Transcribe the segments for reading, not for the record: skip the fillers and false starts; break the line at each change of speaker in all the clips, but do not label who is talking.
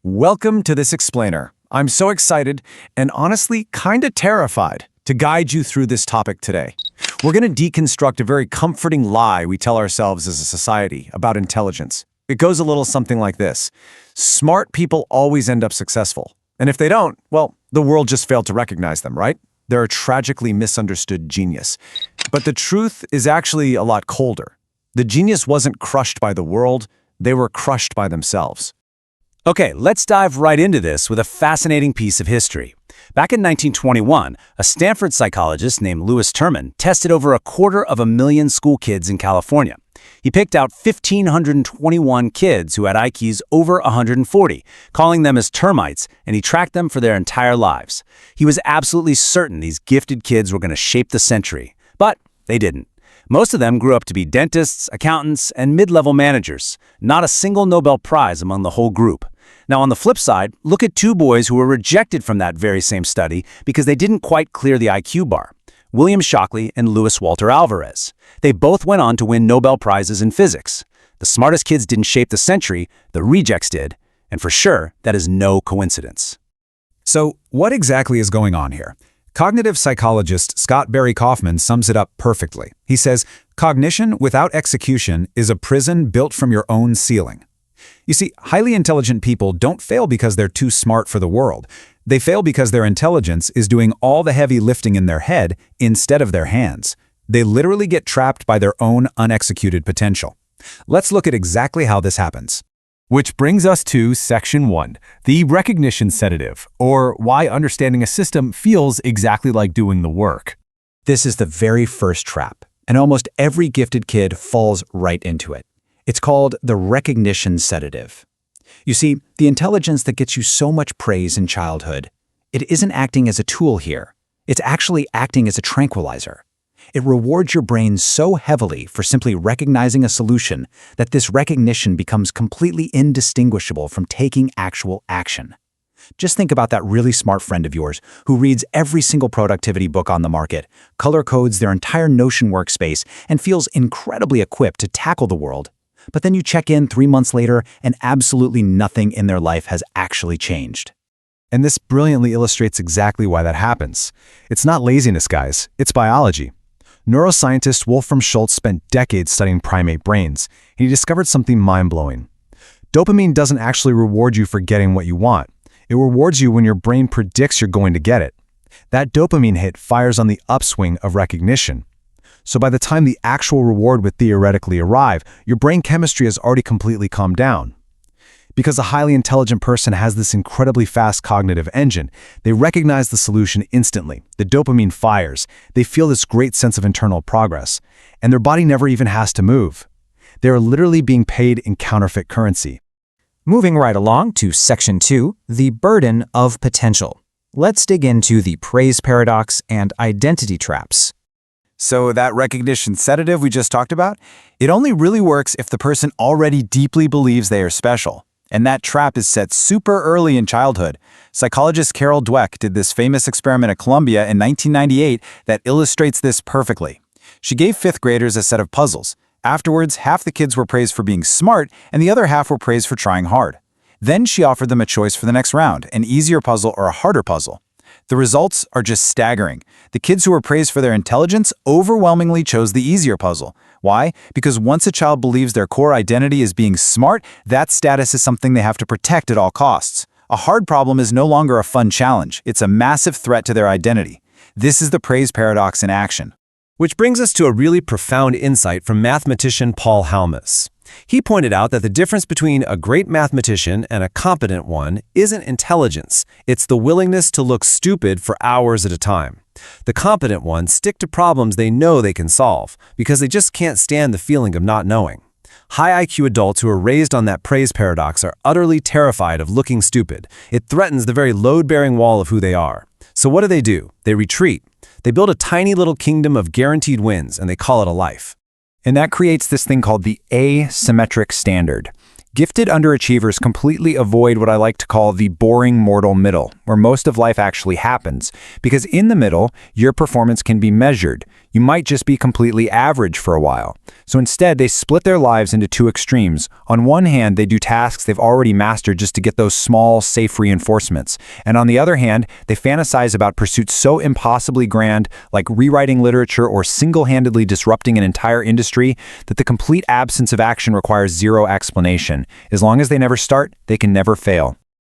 Welcome to this explainer. I'm so excited and honestly kinda terrified to guide you through this topic today. We're going to deconstruct a very comforting lie we tell ourselves as a society about intelligence. It goes a little something like this. Smart people always end up successful. And if they don't, well, the world just failed to recognize them, right? They're a tragically misunderstood genius. But the truth is actually a lot colder. The genius wasn't crushed by the world, they were crushed by themselves.
Okay, let's dive right into this with a fascinating piece of history. Back in 1921, a Stanford psychologist named Lewis Terman tested over 250,000 school kids in California. He picked out 1,521 kids who had IQs over 140, calling them as termites, and he tracked them for their entire lives. He was absolutely certain these gifted kids were going to shape the century, but they didn't. Most of them grew up to be dentists, accountants, and mid-level managers. Not a single Nobel Prize among the whole group. Now, on the flip side, look at two boys who were rejected from that very same study because they didn't quite clear the IQ bar. William Shockley and Louis Walter Alvarez. They both went on to win Nobel Prizes in physics. The smartest kids didn't shape the century, the rejects did. And for sure, that is no coincidence.
So, what exactly is going on here? Cognitive psychologist Scott Barry Kaufman sums it up perfectly. He says, cognition without execution is a prison built from your own ceiling. You see, highly intelligent people don't fail because they're too smart for the world. They fail because their intelligence is doing all the heavy lifting in their head instead of their hands. They literally get trapped by their own unexecuted potential. Let's look at exactly how this happens.
Which brings us to Section 1, the recognition sedative, or why understanding a system feels exactly like doing the work.
This is the very first trap, and almost every gifted kid falls right into it. It's called the recognition sedative. You see, the intelligence that gets you so much praise in childhood, it isn't acting as a tool here. It's actually acting as a tranquilizer. It rewards your brain so heavily for simply recognizing a solution that this recognition becomes completely indistinguishable from taking actual action. Just think about that really smart friend of yours who reads every single productivity book on the market, color codes their entire Notion workspace, and feels incredibly equipped to tackle the world. But then you check in 3 months later and absolutely nothing in their life has actually changed.
And this brilliantly illustrates exactly why that happens. It's not laziness, guys. It's biology. Neuroscientist Wolfram Schultz spent decades studying primate brains, and he discovered something mind-blowing. Dopamine doesn't actually reward you for getting what you want. It rewards you when your brain predicts you're going to get it. That dopamine hit fires on the upswing of recognition. So by the time the actual reward would theoretically arrive, your brain chemistry has already completely calmed down. Because a highly intelligent person has this incredibly fast cognitive engine, they recognize the solution instantly. The dopamine fires. They feel this great sense of internal progress, and their body never even has to move. They are literally being paid in counterfeit currency.
Moving right along to Section 2, the burden of potential. Let's dig into the praise paradox and identity traps.
So that recognition sedative we just talked about, it only really works if the person already deeply believes they are special. And that trap is set super early in childhood. Psychologist Carol Dweck did this famous experiment at Columbia in 1998 that illustrates this perfectly. She gave fifth graders a set of puzzles. Afterwards, half the kids were praised for being smart, and the other half were praised for trying hard. Then she offered them a choice for the next round, an easier puzzle or a harder puzzle. The results are just staggering. The kids who were praised for their intelligence overwhelmingly chose the easier puzzle. Why? Because once a child believes their core identity is being smart, that status is something they have to protect at all costs. A hard problem is no longer a fun challenge. It's a massive threat to their identity. This is the praise paradox in action.
Which brings us to a really profound insight from mathematician Paul Halmas. He pointed out that the difference between a great mathematician and a competent one isn't intelligence. It's the willingness to look stupid for hours at a time. The competent ones stick to problems they know they can solve because they just can't stand the feeling of not knowing. High IQ adults who are raised on that praise paradox are utterly terrified of looking stupid. It threatens the very load-bearing wall of who they are. So what do? They retreat. They build a tiny little kingdom of guaranteed wins, and they call it a life.
And that creates this thing called the asymmetric standard. Gifted underachievers completely avoid what I like to call the boring mortal middle,
where most of life actually happens, because in the middle, your performance can be measured. You might just be completely average for a while. So instead, they split their lives into two extremes. On one hand, they do tasks they've already mastered just to get those small, safe reinforcements. And on the other hand, they fantasize about pursuits so impossibly grand, like rewriting literature or single-handedly disrupting an entire industry, that the complete absence of action requires zero explanation. As long as they never start, they can never fail.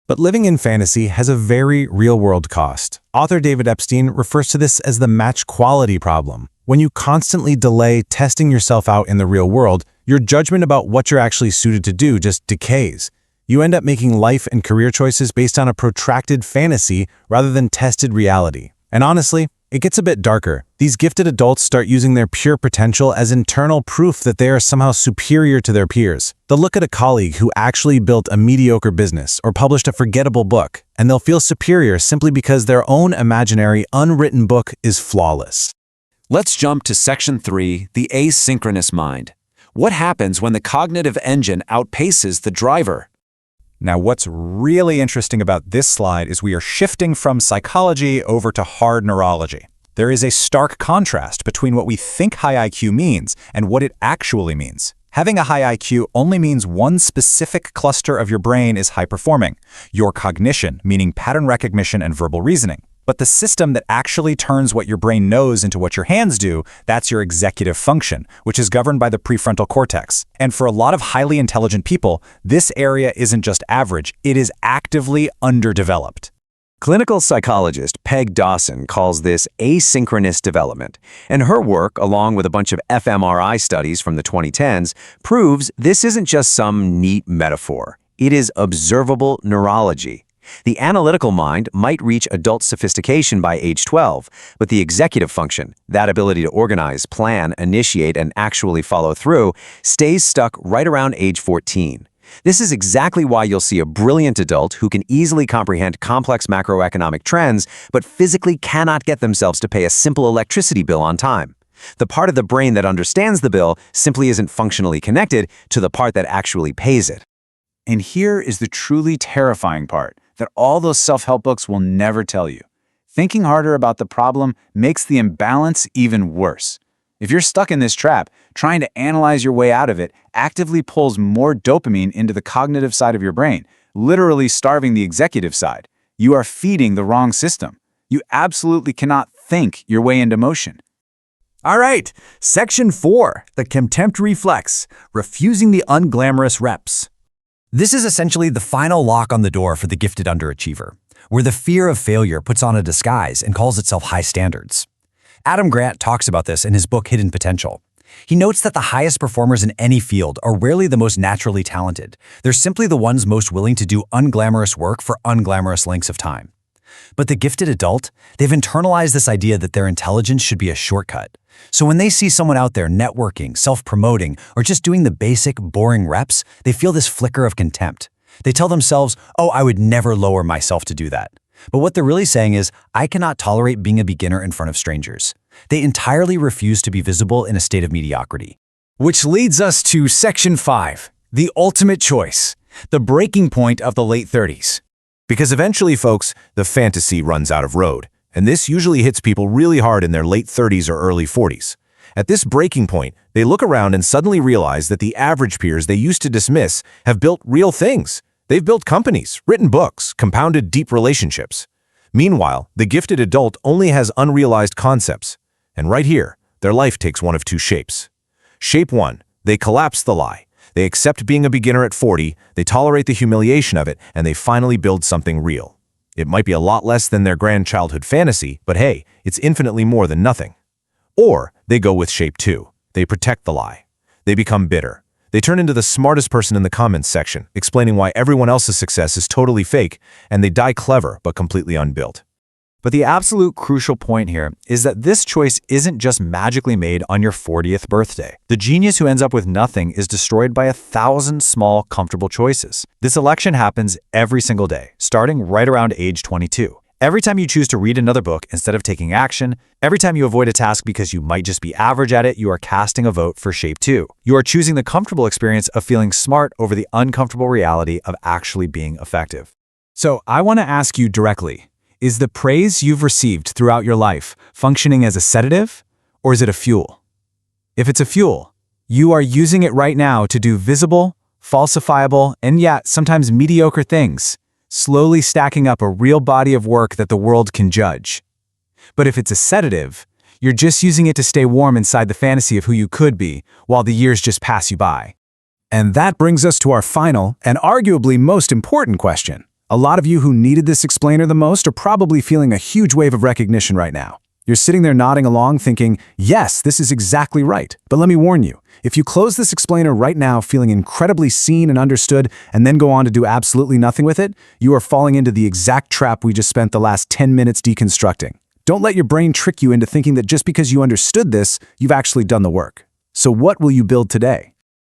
But living in fantasy has a very real-world cost. Author David Epstein refers to this as the match quality problem. When you constantly delay testing yourself out in the real world, your judgment about what you're actually suited to do just decays. You end up making life and career choices based on a protracted fantasy rather than tested reality. And honestly, it gets a bit darker. These gifted adults start using their pure potential as internal proof that they are somehow superior to their peers. They'll look at a colleague who actually built a mediocre business or published a forgettable book, and they'll feel superior simply because their own imaginary, unwritten book is flawless.
Let's jump to Section 3, the asynchronous mind. What happens when the cognitive engine outpaces the driver?
Now, what's really interesting about this slide is we are shifting from psychology over to hard neurology. There is a stark contrast between what we think high IQ means and what it actually means. Having a high IQ only means one specific cluster of your brain is high-performing, your cognition, meaning pattern recognition and verbal reasoning. But the system that actually turns what your brain knows into what your hands do, that's your executive function, which is governed by the prefrontal cortex. And for a lot of highly intelligent people, this area isn't just average, it is actively underdeveloped.
Clinical psychologist Peg Dawson calls this asynchronous development, and her work, along with a bunch of fMRI studies from the 2010s, proves this isn't just some neat metaphor. It is observable neurology. The analytical mind might reach adult sophistication by age 12, but the executive function, that ability to organize, plan, initiate, and actually follow through, stays stuck right around age 14. This is exactly why you'll see a brilliant adult who can easily comprehend complex macroeconomic trends, but physically cannot get themselves to pay a simple electricity bill on time. The part of the brain that understands the bill simply isn't functionally connected to the part that actually pays it.
And here is the truly terrifying part that all those self-help books will never tell you. Thinking harder about the problem makes the imbalance even worse. If you're stuck in this trap, trying to analyze your way out of it actively pulls more dopamine into the cognitive side of your brain, literally starving the executive side. You are feeding the wrong system. You absolutely cannot think your way into motion.
All right, Section 4, the Contempt Reflex, refusing the unglamorous reps. This is essentially the final lock on the door for the gifted underachiever, where the fear of failure puts on a disguise and calls itself high standards. Adam Grant talks about this in his book Hidden Potential. He notes that the highest performers in any field are rarely the most naturally talented. They're simply the ones most willing to do unglamorous work for unglamorous lengths of time. But the gifted adult, they've internalized this idea that their intelligence should be a shortcut. So when they see someone out there networking, self-promoting, or just doing the basic, boring reps, they feel this flicker of contempt. They tell themselves, oh, I would never lower myself to do that. But what they're really saying is, I cannot tolerate being a beginner in front of strangers. They entirely refuse to be visible in a state of mediocrity.
Which leads us to Section 5, the ultimate choice, the breaking point of the late 30s. Because eventually, folks, the fantasy runs out of road, and this usually hits people really hard in their late 30s or early 40s. At this breaking point, they look around and suddenly realize that the average peers they used to dismiss have built real things. They've built companies, written books, compounded deep relationships. Meanwhile, the gifted adult only has unrealized concepts. And right here, their life takes one of two shapes. Shape 1, they collapse the lie. They accept being a beginner at 40, they tolerate the humiliation of it, and they finally build something real. It might be a lot less than their grand childhood fantasy, but hey, it's infinitely more than nothing. Or they go with Shape 2. They protect the lie. They become bitter. They turn into the smartest person in the comments section, explaining why everyone else's success is totally fake, and they die clever but completely unbuilt.
But the absolute crucial point here is that this choice isn't just magically made on your 40th birthday. The genius who ends up with nothing is destroyed by 1,000 small, comfortable choices. This election happens every single day, starting right around age 22. Every time you choose to read another book instead of taking action, every time you avoid a task because you might just be average at it, you are casting a vote for Shape 2. You are choosing the comfortable experience of feeling smart over the uncomfortable reality of actually being effective. So I want to ask you directly, is the praise you've received throughout your life functioning as a sedative, or is it a fuel? If it's a fuel, you are using it right now to do visible, falsifiable, and sometimes mediocre things, slowly stacking up a real body of work that the world can judge. But if it's a sedative, you're just using it to stay warm inside the fantasy of who you could be, while the years just pass you by.
And that brings us to our final and arguably most important question. A lot of you who needed this explainer the most are probably feeling a huge wave of recognition right now. You're sitting there nodding along thinking, yes, this is exactly right. But let me warn you, if you close this explainer right now feeling incredibly seen and understood and then go on to do absolutely nothing with it, you are falling into the exact trap we just spent the last 10 minutes deconstructing. Don't let your brain trick you into thinking that just because you understood this, you've actually done the work. So what will you build today?